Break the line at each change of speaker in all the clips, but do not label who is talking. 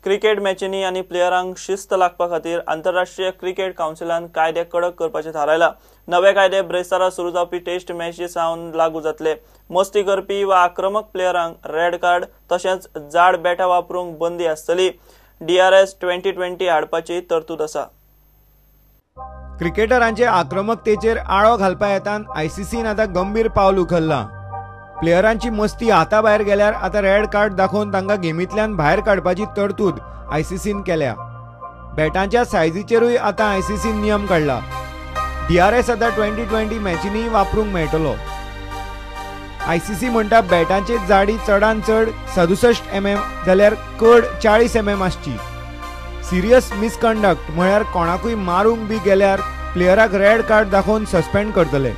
Cricket मॅचींनी आनी प्लेयरांक शिस्त लागपा खातीर आंतरराष्ट्रीय क्रिकेट कावन्सिलान कायदे कडक करपाचें थारायला। नवे कायदे ब्रेस्तारा सुरू जावपी टेस्ट मॅची सावन लागू जातले। मस्ती करपी वा आक्रमक प्लेयरांक रेड कार्ड तशेंच जाड बॅटां वापरूंक बंदी आसतली। DRS 2020 हाडपाची तरतूद आसा।
क्रिकेटरांचे आक्रमकतेचेर आळो घालपा येतान ICCन आतां गंभीर पावल उखल्लां। प्लेयरांची मस्ती हाताभायर गेल्यार आतां रेड कार्ड दाखोवन तांकां गेमींतल्यान भायर काडपाची तरतूद ICCन केल्या। बॅटांच्या सायझीचेरूय आतां ICCन नियम काडला। DRS आतां 2020 मॅचींनी वापरूंक मेळटलो। ICC म्हणटा बॅटांची जाडी चडांत चड 67 mm जाल्यार कड 40 mm आसची। सिरियस मिसकंडक्ट म्हळ्यार कोणाकूय मारूंक बी गेल्यार प्लेयराक रेड कार्ड दाखोवन सस्पेंड करतले।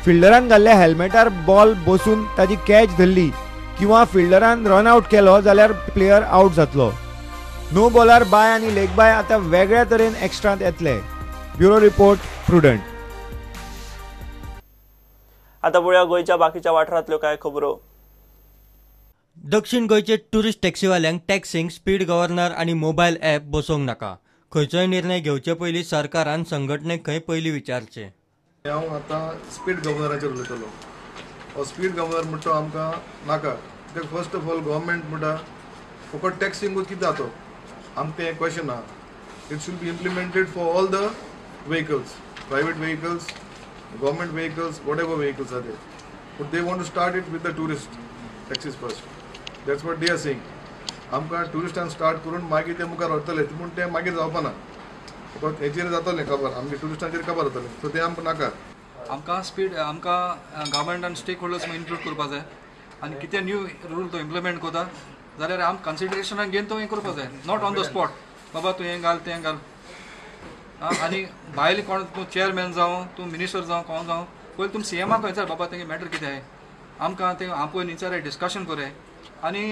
फिल्डरान घाल्ल्या हेल्मेटार बॉल बसून ताची कॅच धरली किंवा फिल्डरान रन आउट केलो जाल्यार प्लेयर आउट जातलो। नो बॉलार बाय आनी लेग बाय आतां वेगळ्या तरेन एक्स्ट्रांत येतले। Bureau report prudent.
आता पळोवया गोंयच्या बाकीच्या वाठारांतल्यो कांय खबरो।
दक्षिण गोंयचे टुरिस्ट टॅक्सीवाल्यांक टॅक्सींक स्पीड गव्हर्नर आनी मोबायल ॲप बसोवंक नाका। खंयचोय निर्णय घेवचे पयलीं सरकारान संघटनेक खंय पयलीं विचारचें।
हांव आतां स्पीड गव्हर्नराचेर उलयतलो। हो स्पीड गव्हर्नर म्हणटा आमकां नाका। कित्याक फर्स्ट ऑफ ऑल गव्हर्मेंट म्हणटा फकत टॅक्सींगूच कितें जातो आमकां हें क्वेश्चन आहा। It should be implemented for all the vehicles, private vehicles, government vehicles, whatever vehicles are there, but they want to start it with the tourist taxis first. That's what they are saying. आमकां टुरिस्टांक start करून मागीर ते मुखार व्हरतले पूण ते मागीर जावपा ना। फकत हेचेर जातलें खबर, आमच्या टुरिस्टांचेर खबर जातलें, सो ते आमकां नाका।
आमकां स्पीड आमकां गव्हर्मेंटान स्टेक होल्डर्स इन्क्लूड करपा जाय आनी कितें न्यू रूल तो इम्प्लिमेंट करता जाल्यार आम कन्सिडरेशनाक घेवन तो हें करपा जाय, नॉट ऑन द स्पॉट बाबा तूं हें घाल तें घाल। आनी भायले कोण तूं चेअरमॅन जावं तूं मिनिस्टर जावं कोण जावं पयलीं तुमी CMाक विचार बाबा तेंगे मॅटर कितें आहाय। आमकां तें हांव पळय विचार डिस्कशन करूं आनी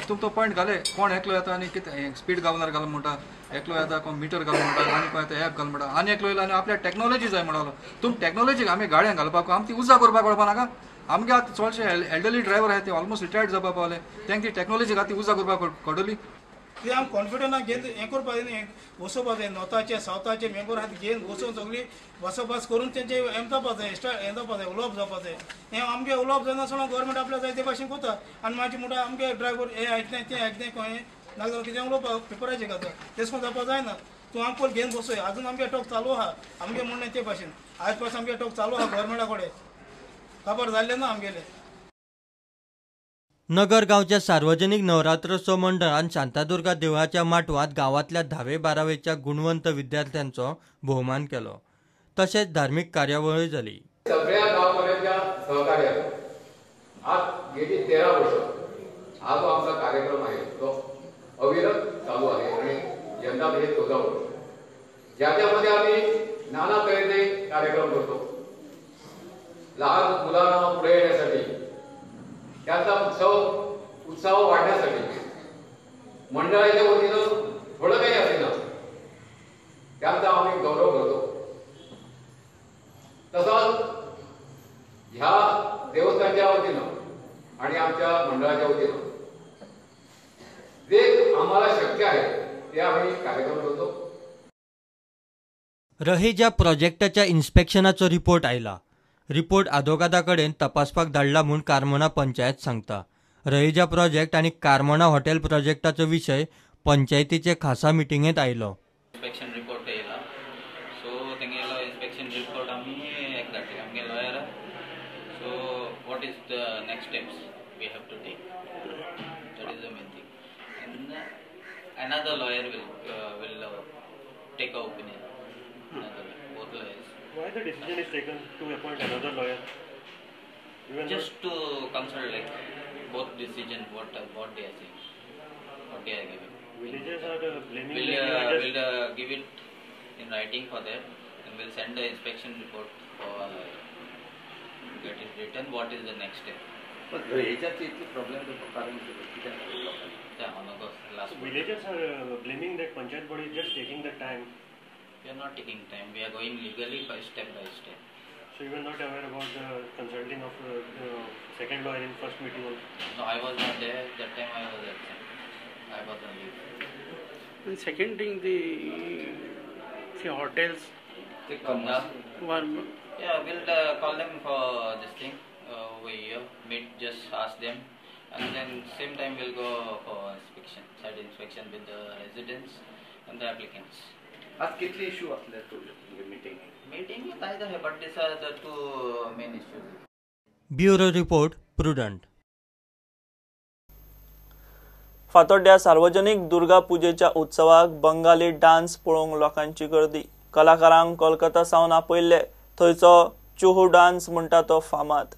तुम तो पॉयंट घाले कोण एकलो येता आनी कितें स्पीड गव्हर्नर घाल म्हणटा, एकलो येता कोण मिटर घाल म्हणटा आनी कोण येता ॲप घाल म्हणटा आनी एकलो येयलो आनी आपल्याक टॅक्नॉलॉजी जाय म्हणलो। तुम टॅक्नॉलॉजी आमी गाडयांक घालपाक आमी ती उजा करपाक कळपा नाका। आमगे आतां चडशे एल्डरली ड्रायव्हर आहाय ते ऑलमोस्ट रिटायर्ड जावपा पावले, तांकां ती टॅक्नॉलॉजी ती उजा करपाक कळटली।
ते आम कॉन्फिडन्स घेवन हें करपा जाय, वचोवपा जाय। नॉर्थाचे सावथाचे मेंबर आहात घेवन वचून सगळी बसोबास करून तेंचे हें जावपा जाय, हें जावपा जाय, उलोवप जावपा जाय। हें आमगे उलोवप जायना सगळें गव्हर्मेंट आपल्या जाय ते भाशेन करता आनी मागीर म्हणटा आमगे ड्रायव्हर हें आयकनाय तें आयकनाय खंय नाजाल्यार कितें उलोवपा पेपराचेर घालता, तेश कोन्न जावपा जायना। तूं आमकां घेवन बसय, आजून आमगे टॉक चालू आहा आमगे म्हणणें ते भाशेन। आयज पासून आमगे टॉक चालू आहा गव्हर्मेंटा कडेन, खबर जाल्लें ना आमगेलें।
नगर गांवच्या सार्वजनीक नवरात्रोत्सव मंडळान शांतादुर्गा देवळाच्या माटवांत गांवांतल्या 10वे-12वेच्या गुणवंत विद्यार्थ्यांचो भोवमान केलो। तशेंच धार्मीक कार्यावळी जाली।
सगळ्या गांवकऱ्यांच्या सहकार्यान आज गेली 13 वर्ष हा जो आमचा कार्यक्रम आहे तो अविरत चालू आहे आणि यंदा हे 14 वर्ष ज्याच्यामध्ये आम्ही नाना तऱ्हेचे कार्यक्रम करतो। लहान मुलांना पुढे येण्यासाठी त्याचा उत्साह वाढण्यासाठी मंडळाच्या वतीनं थोडं काही असेना त्याचा आम्ही गौरव करतो। तसंच ह्या देवस्थानच्या वतीनं आणि आमच्या मंडळाच्या वतीनं जे आम्हाला शक्य आहे ते आम्ही कार्यक्रम करतो।
रहेजा प्रोजेक्टाच्या इन्स्पेक्शनाचो रिपोर्ट आयला। रिपोर्ट आदोगादा कडेन तपासपाक धाडला म्हूण कारमोना पंचायत सांगता। रहेजा प्रोजेक्ट आनी कारमोना हॉटेल प्रोजेक्टाचो विशय पंचायतीचे खासा मिटिंगेंत आयलो।
इन्स्पेक्शन रिपोर्ट येयला, सो तेंगेलो इन्स्पेक्शन रिपोर्ट आमी एक धाडले आमगे lawyer. So what is the next steps we have to take, that is the main thing. And another lawyer will take a opinion. Both lawyers.
Why the decision is taken to appoint another lawyer?
Just to consult like both decision, what they are saying, what they are giving.
Villagers are blaming.
We'll give it in writing for that, and we'll send the inspection report for get it written. What is the next step?
But ह्याच्यात इतकी problem तो कारण
yeah, on the last.
Villagers are blaming that panchayat body is just taking the time.
We are not taking time. We are going legally by step.
So you were not aware about the consulting of the second lawyer in first meeting also?
No, I was not there. That time I was absent. I was on leave.
And second thing, the hotels.
They come now. Yeah, we'll call them for this thing over here. Meet, just ask them, and then same time we'll go for inspection, site inspection with the residents and the applicants.
आज कितले issue असले meeting?
Meeting either है, but these are the two main issues.
Bureau report Prudent.
फातोड्ड्या सार्वजनिक दुर्गा पूजेच्या उत्सवाक Bengali dance पळोवंक लोकांची गर्दी. कलाकारांक कोलकाता सावन आपयल्ले. थंयचो चुहू डान्स म्हणटा तो फामाद.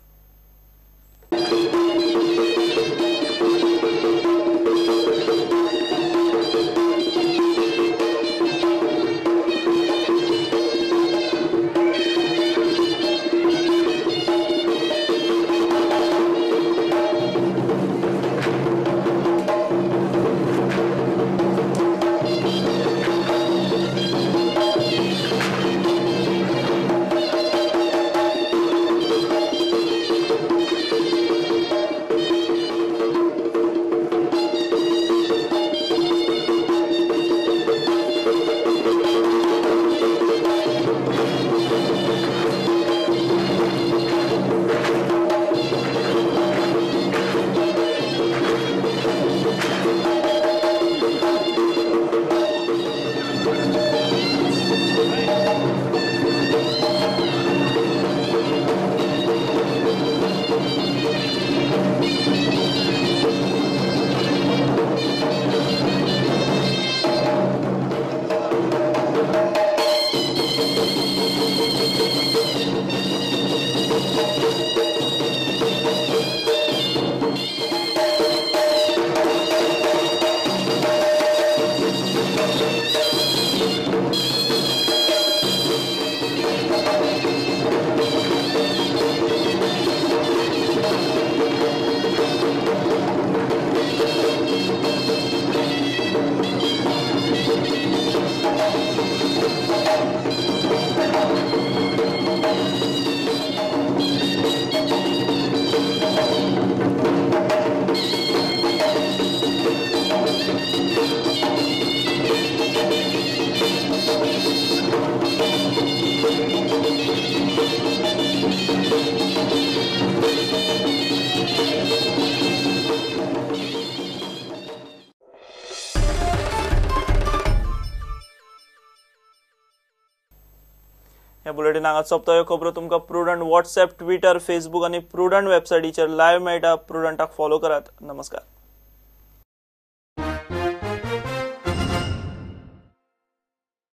ह्या बुलेटिनाक आज सोंपता ह्यो खबरो तुमकां प्रुडंट व्हॉट्सएप, ट्विटर, फेसबुक आनी प्रुडंट वेबसायटीचेर लायव्ह मेळटा. प्रुडंटाक फॉलो करात. नमस्कार.